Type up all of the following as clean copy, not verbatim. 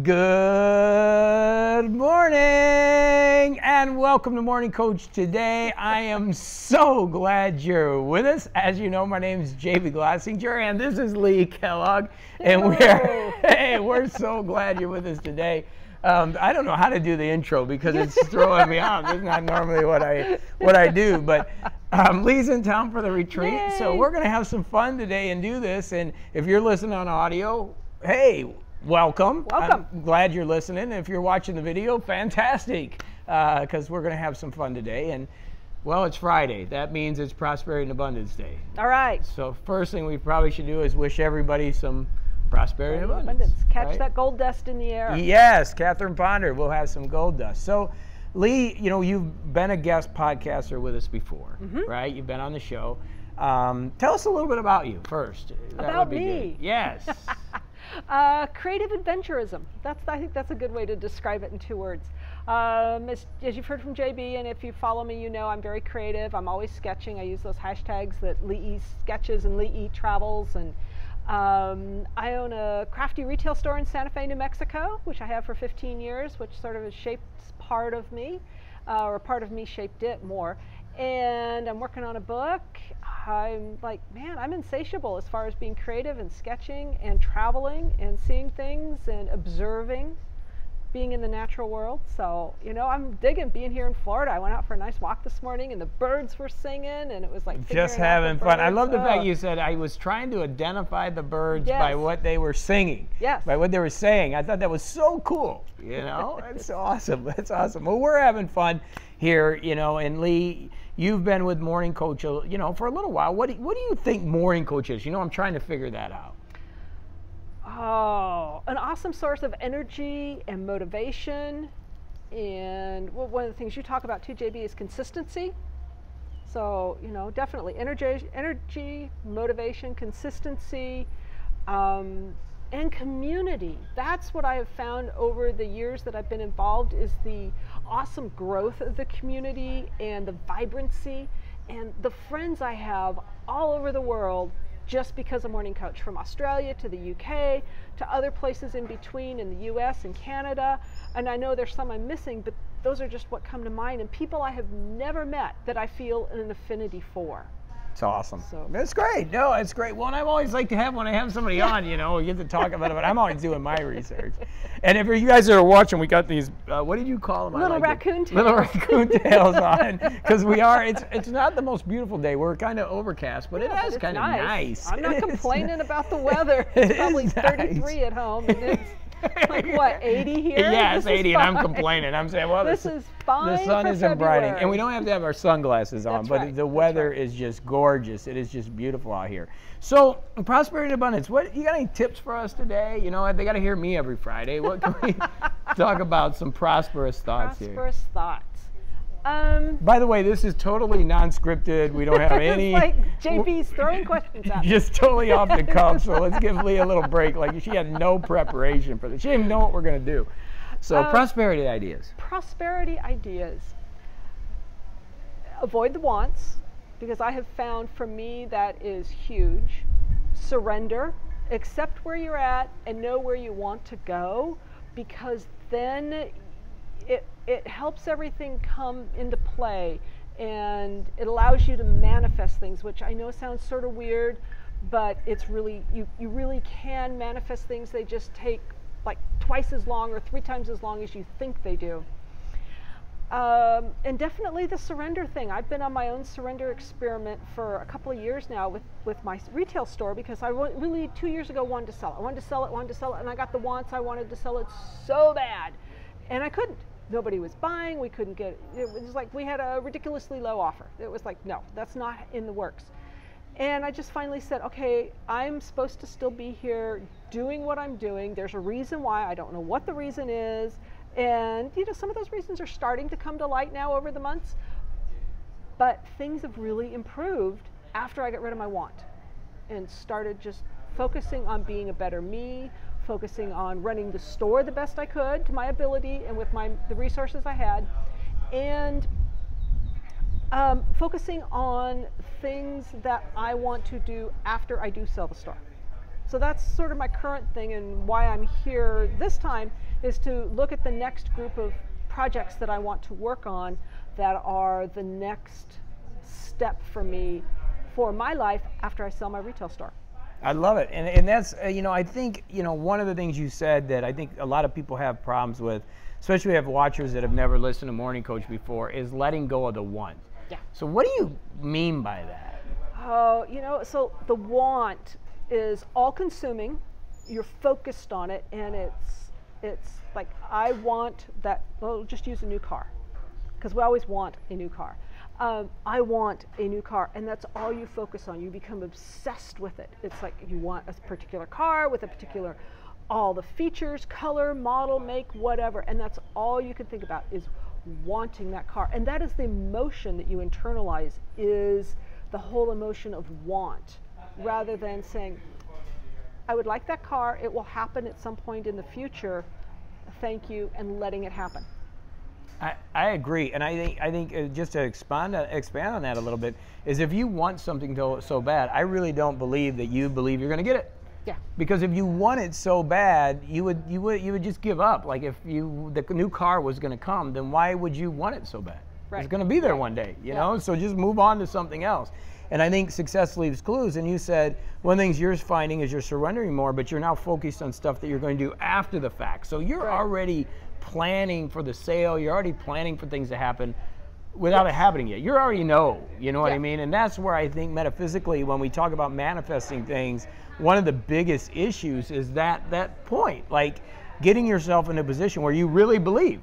Good morning and welcome to Morning Coach. Today I am so glad you're with us. As you know, my name is JB Glossinger and this is Lee Kellogg, and we're so glad you're with us today. I don't know how to do the intro because it's throwing me off. It's not normally what I do, but Lee's in town for the retreat. Yay. So we're going to have some fun today and do this. And if you're listening on audio, hey, welcome. I'm glad you're listening. If you're watching the video, fantastic, because we're going to have some fun today. And, well, it's Friday. That means it's Prosperity and Abundance Day. All right. So first thing we probably should do is wish everybody some prosperity and abundance. Catch that gold dust in the air. Yes, Catherine Ponder will have some gold dust. So, Lee, you know, you've been a guest podcaster with us before, right? You've been on the show. Tell us a little bit about you first. About me? Good. Yes. Creative adventurism. I think that's a good way to describe it in 2 words. As you've heard from JB, and if you follow me, you know I'm very creative. I'm always sketching. I use those hashtags that Lee sketches and Lee travels. And I own a crafty retail store in Santa Fe, New Mexico, which I have for 15 years, which sort of has shaped part of me, or part of me shaped it more. And I'm working on a book. I'm like, man, I'm insatiable as far as being creative and sketching and traveling and seeing things and observing, being in the natural world. So, you know, I'm digging being here in Florida. I went out for a nice walk this morning and the birds were singing and it was like just having fun. I love the fact you said I was trying to identify the birds by what they were singing. Yes. By what they were saying. I thought that was so cool. You know, that's awesome. That's awesome. Well, we're having fun here, you know, and Lee, you've been with Morning Coach, you know, for a little while. What do you think Morning Coach is? You know, I'm trying to figure that out. Oh, an awesome source of energy and motivation. And one of the things you talk about too, JB, is consistency. So, you know, definitely energy, motivation, consistency, and community. That's what I have found over the years that I've been involved, is the awesome growth of the community and the vibrancy and the friends I have all over the world just because of Morning Coach, from Australia to the UK to other places in between in the US and Canada. And I know there's some I'm missing, but those are just what come to mind, and people I have never met that I feel an affinity for. It's awesome. So that's great. No, it's great. Well, and I always like to have, when I have somebody on, you know, we get to talk about it, but I'm always doing my research. And if you guys are watching, we got these, what did you call them? Little raccoon tails. Little raccoon tails on, because we are, it's not the most beautiful day. We're kind of overcast, but it is kind of nice. I'm not complaining about the weather. It's probably 33 at home. And it's like, what, 80 here? Yeah, it's 80, and I'm complaining. I'm saying, well, this is fine. The sun isn't brighting, and we don't have to have our sunglasses on, but the weather is just gorgeous. It is just beautiful out here. So, prosperity and abundance. What, you got any tips for us today? You know, they got to hear me every Friday. What can we talk about? Some prosperous thoughts here. Prosperous thoughts. By the way, this is totally non-scripted. We don't have any. It's like JB's throwing questions at me. Just totally off the cuff. So let's give Lee a little break. Like, she had no preparation for this. She didn't even know what we're going to do. So prosperity ideas. Prosperity ideas. Avoid the wants, because I have found for me that is huge. Surrender. Accept where you're at and know where you want to go, because then it helps everything come into play, and it allows you to manifest things, which I know sounds sort of weird, but it's really, you really can manifest things. They just take like twice as long or 3 times as long as you think they do. And definitely the surrender thing. I've been on my own surrender experiment for a couple of years now with my retail store, because I really 2 years ago wanted to sell it. I wanted to sell it, and I got the wants. I wanted to sell it so bad, and I couldn't. Nobody was buying. We couldn't get it. Was like we had a ridiculously low offer. It was like, no, that's not in the works. And I just finally said, okay, I'm supposed to still be here doing what I'm doing. There's a reason why. I don't know what the reason is. And, you know, some of those reasons are starting to come to light now over the months. But things have really improved after I got rid of my want and started just focusing on being a better me, focusing on running the store the best I could to my ability and with the resources I had, and focusing on things that I want to do after I do sell the store. So that's sort of my current thing, and why I'm here this time is to look at the next group of projects that I want to work on that are the next step for me for my life after I sell my retail store. I love it. And that's, I think, one of the things you said that I think a lot of people have problems with, especially we have watchers that have never listened to Morning Coach before, is letting go of the want. Yeah. So what do you mean by that? Oh, so the want is all consuming. You're focused on it, and it's like, I want that, well, just use a new car, because we always want a new car. I want a new car, and that's all you focus on. You become obsessed with it. It's like you want a particular car with a particular, all the features, color, model, make, whatever, and that's all you can think about is wanting that car. And that is the emotion that you internalize, is the whole emotion of want, rather than saying, I would like that car, it will happen at some point in the future, thank you, and letting it happen. I agree, and I think just to expand on that a little bit, is if you want something so bad, I really don't believe that you believe you're going to get it. Yeah. Because if you want it so bad, you would just give up. Like if the new car was going to come, then why would you want it so bad? Right. It's going to be there one day, you know. So just move on to something else. And I think success leaves clues. And you said one of the things you're finding is you're surrendering more, but you're now focused on stuff that you're going to do after the fact. So you're already planning for the sale. You're already planning for things to happen without it happening yet. You already know, you know what I mean? And that's where I think metaphysically, when we talk about manifesting things, one of the biggest issues is that point, like getting yourself in a position where you really believe.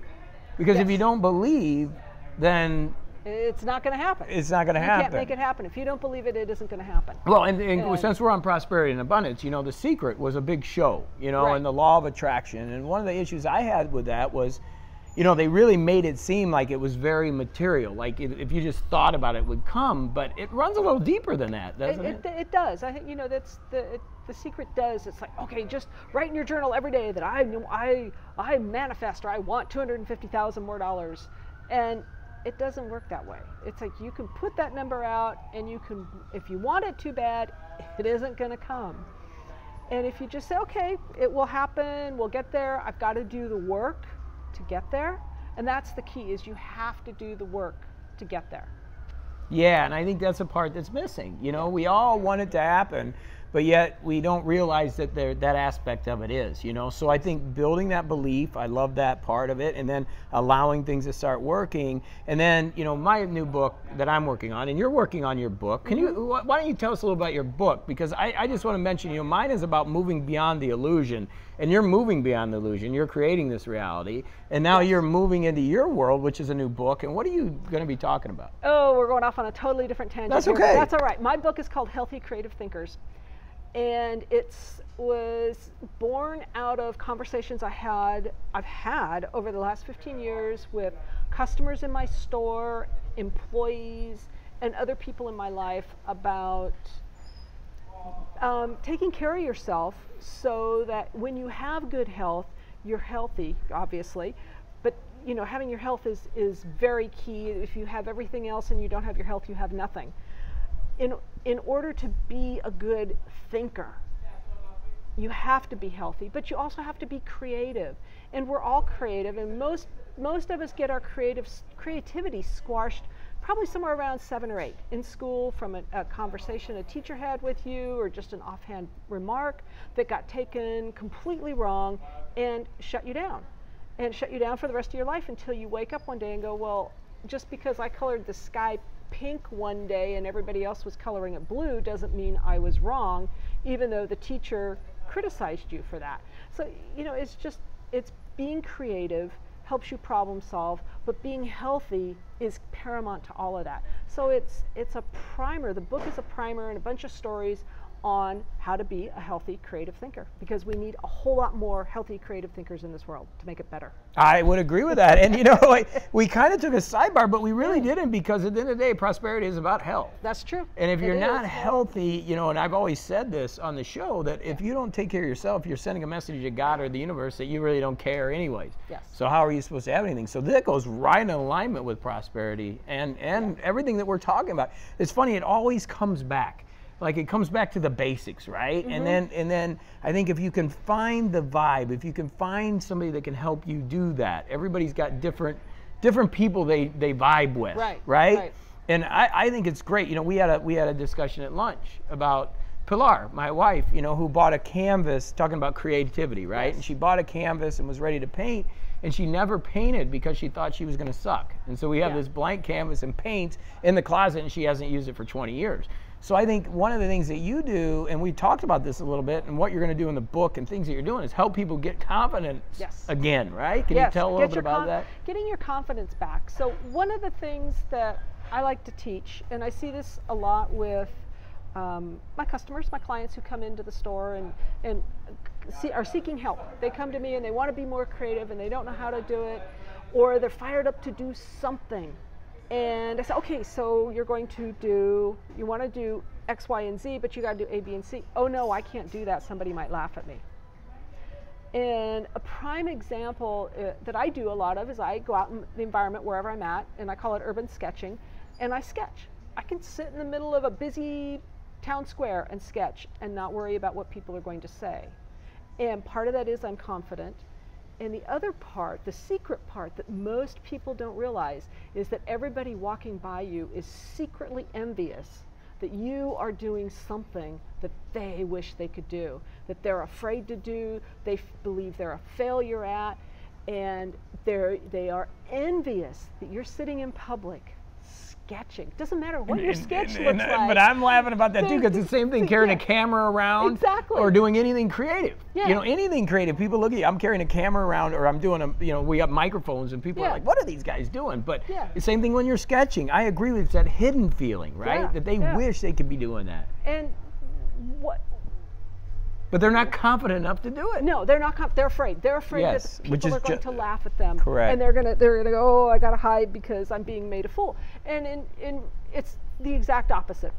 Because if you don't believe, then it's not going to happen. It's not going to happen. You can't make it happen. If you don't believe it, it isn't going to happen. Well, and since we're on prosperity and abundance, The Secret was a big show, and the law of attraction. And one of the issues I had with that was, they really made it seem like it was very material. Like if you just thought about it, it would come, but it runs a little deeper than that, doesn't it? It does. I think, that's the secret does. It's like, okay, just write in your journal every day that I manifest, or I want $250,000 more dollars. And it doesn't work that way. It's like you can put that number out, and you can, if you want it too bad, it isn't going to come. And if you just say, okay, it will happen, we'll get there, I've got to do the work to get there. And that's the key, is you have to do the work to get there. Yeah, and I think that's a part that's missing. We all want it to happen, but yet we don't realize that that aspect of it is, So I think building that belief, I love that part of it, and then allowing things to start working. And then, my new book that I'm working on, and you're working on your book. Why don't you tell us a little about your book? Because I just want to mention, mine is about moving beyond the illusion, and you're moving beyond the illusion. You're creating this reality, and now you're moving into your world, which is a new book. And what are you going to be talking about? Oh, we're going off on a totally different tangent. That's okay. That's all right. My book is called Healthy Creative Thinkers. And it was born out of conversations I've had over the last 15 years with customers in my store, employees, and other people in my life about taking care of yourself so that when you have good health, you're healthy, obviously, but having your health is very key. If you have everything else and you don't have your health, you have nothing. In order to be a good thinker, you have to be healthy, but you also have to be creative. And we're all creative, and most of us get our creativity squashed probably somewhere around 7 or 8 in school, from a conversation a teacher had with you, or just an offhand remark that got taken completely wrong and shut you down. And shut you down for the rest of your life until you wake up one day and go, well, just because I colored the sky pink one day and everybody else was coloring it blue doesn't mean I was wrong, even though the teacher criticized you for that. So, it's being creative helps you problem solve, but being healthy is paramount to all of that. So it's a primer. The book is a primer and a bunch of stories on how to be a healthy creative thinker, because we need a whole lot more healthy creative thinkers in this world to make it better. I would agree with that. And we kind of took a sidebar, but we really didn't, because at the end of the day, prosperity is about health. That's true. And if you're not healthy, and I've always said this on the show, that if you don't take care of yourself, you're sending a message to God or the universe that you really don't care anyways. Yes. So how are you supposed to have anything? So that goes right in alignment with prosperity and everything that we're talking about. It's funny, it always comes back. like it comes back to the basics, right? And then I think if you can find the vibe, if you can find somebody that can help you do that, everybody's got different people they vibe with, right? And I think it's great. You know, we had a discussion at lunch about Pilar, my wife, you know, who bought a canvas, talking about creativity, right? Yes. And she bought a canvas and was ready to paint, and she never painted because she thought she was going to suck. And so we have this blank canvas and paints in the closet, and she hasn't used it for 20 years. So I think one of the things that you do, and we talked about this a little bit, and what you're going to do in the book and things that you're doing is help people get confidence again, right? Can you tell a little bit about that? Getting your confidence back. So one of the things that I like to teach, and I see this a lot with my customers, my clients who come into the store and are seeking help. They come to me and they want to be more creative and they don't know how to do it, or they're fired up to do something. And I say, okay, so you want to do X, Y, and Z, but you got to do A, B, and C. Oh no, I can't do that. Somebody might laugh at me. And a prime example that I do a lot of is I go out in the environment wherever I'm at, and I call it urban sketching, and I sketch. I can sit in the middle of a busy town square and sketch and not worry about what people are going to say. And part of that is I'm confident. And the other part, the secret part that most people don't realize, is that everybody walking by you is secretly envious that you are doing something that they wish they could do, that they're afraid to do, they believe they're a failure at, and they are envious that you're sitting in public sketching. Doesn't matter what your sketch looks like. But I'm laughing about that too, because it's the same thing carrying a camera around or doing anything creative. You know, anything creative. People look at you, I'm carrying a camera around, or I'm doing we got microphones and people are like, what are these guys doing? But the same thing when you're sketching. I agree with that hidden feeling, right? That they wish they could be doing that. And but they're not confident enough to do it. No, they're not. They're afraid. They're afraid that people are going to laugh at them. Correct. And they're gonna go, oh, I gotta hide because I'm being made a fool. And it's the exact opposite.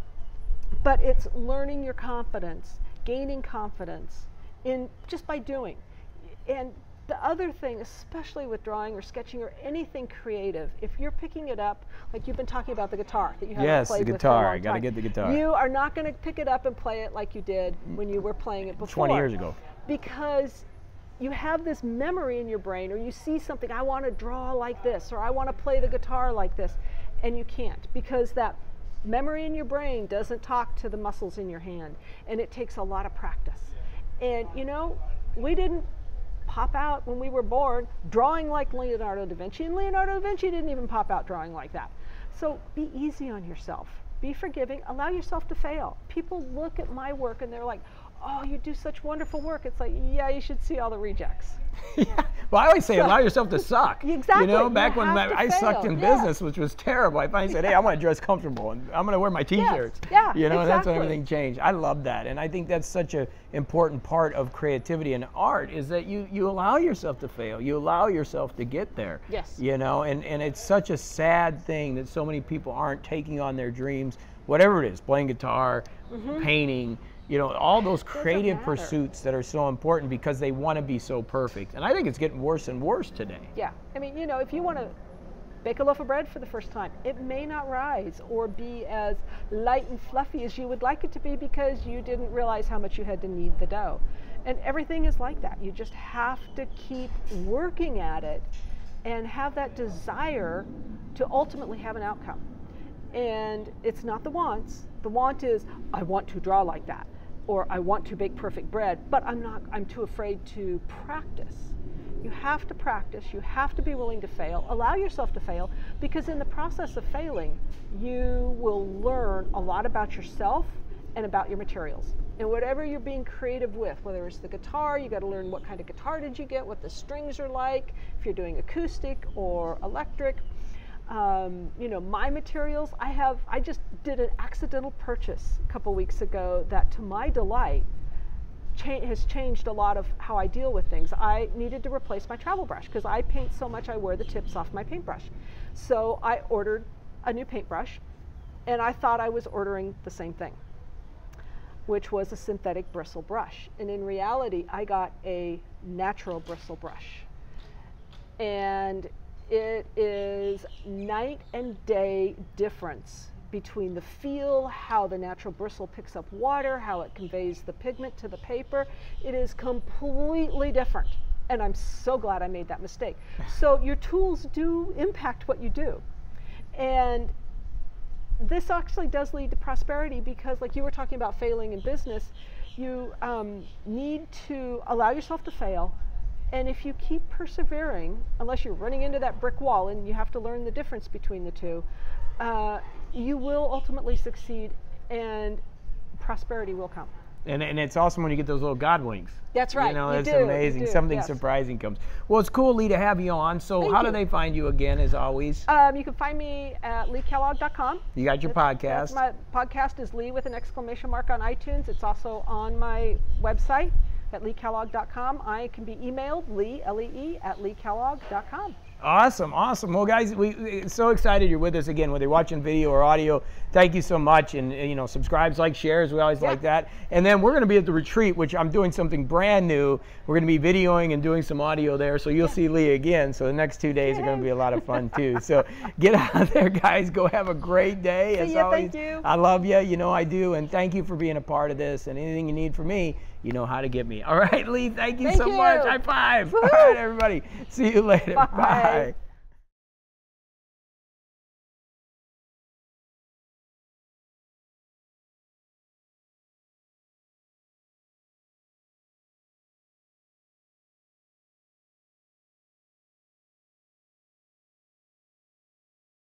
But it's learning your confidence, gaining confidence in just by doing. And the other thing, especially with drawing or sketching or anything creative, if you're picking it up, like you've been talking about the guitar that you haven't played with for a long time. I gotta get the guitar. You are not going to pick it up and play it like you did when you were playing it before. 20 years ago. Because you have this memory in your brain, or you see something, I want to draw like this, or I want to play the guitar like this, and you can't, because that memory in your brain doesn't talk to the muscles in your hand, and it takes a lot of practice. And you know, we didn't pop out when we were born drawing like Leonardo da Vinci, and Leonardo da Vinci didn't even pop out drawing like that. So be easy on yourself, be forgiving, allow yourself to fail. People look at my work and they're like, oh, you do such wonderful work. It's like, yeah, you should see all the rejects. Well, I always say allow yourself to suck. Exactly. You know, back when I sucked in business, which was terrible, I finally said, hey, I want to dress comfortable and I'm going to wear my t-shirts. You know, and that's when everything changed. I love that. And I think that's such an important part of creativity and art, is that you allow yourself to fail. You allow yourself to get there. Yes. You know, and it's such a sad thing that so many people aren't taking on their dreams, whatever it is, playing guitar, painting, you know, all those creative pursuits that are so important because they want to be so perfect. And I think it's getting worse and worse today. Yeah. I mean, you know, if you want to bake a loaf of bread for the first time, it may not rise or be as light and fluffy as you would like it to be because you didn't realize how much you had to knead the dough. And everything is like that. You just have to keep working at it and have that desire to ultimately have an outcome. And it's not the wants. The want is, I want to draw like that, or I want to bake perfect bread, but I'm too afraid to practice. You have to practice, you have to be willing to fail, allow yourself to fail, because in the process of failing, you will learn a lot about yourself and about your materials. And whatever you're being creative with, whether it's the guitar, you got to learn what kind of guitar did you get, what the strings are like, if you're doing acoustic or electric. You know, my materials, I just did an accidental purchase a couple weeks ago that, to my delight, has changed a lot of how I deal with things. I needed to replace my travel brush because I paint so much I wear the tips off my paintbrush. So I ordered a new paintbrush, and I thought I was ordering the same thing, which was a synthetic bristle brush. And in reality, I got a natural bristle brush. And it is night and day difference between the feel, how the natural bristle picks up water, how it conveys the pigment to the paper. It is completely different. And I'm so glad I made that mistake. So your tools do impact what you do. And this actually does lead to prosperity because, like you were talking about failing in business, you need to allow yourself to fail. And if you keep persevering, unless you're running into that brick wall and you have to learn the difference between the two, you will ultimately succeed and prosperity will come. And it's awesome when you get those little God winks. That's right. You know, you it's do, amazing. you do, Something yes. surprising comes. Well, it's cool, Lee, to have you on. So how do they find you again, as always? You can find me at leekellogg.com. You got your podcast. My podcast is Lee with an exclamation mark on iTunes. It's also on my website at leekellogg.com. I can be emailed, Lee, L-E-E, at leekellogg.com. Awesome, awesome. Well, guys, we're so excited you're with us again, whether you're watching video or audio. Thank you so much. And you know, subscribes, like, shares. We always like that. And then we're going to be at the retreat, which I'm doing something brand new. We're going to be videoing and doing some audio there. So you'll see Lee again. So the next 2 days are going to be a lot of fun too. So get out there, guys. Go have a great day. As always, thank you. I love you. You know I do. And thank you for being a part of this. And anything you need from me, you know how to get me. All right, Lee, thank you so much. High five. All right, everybody. See you later. Bye.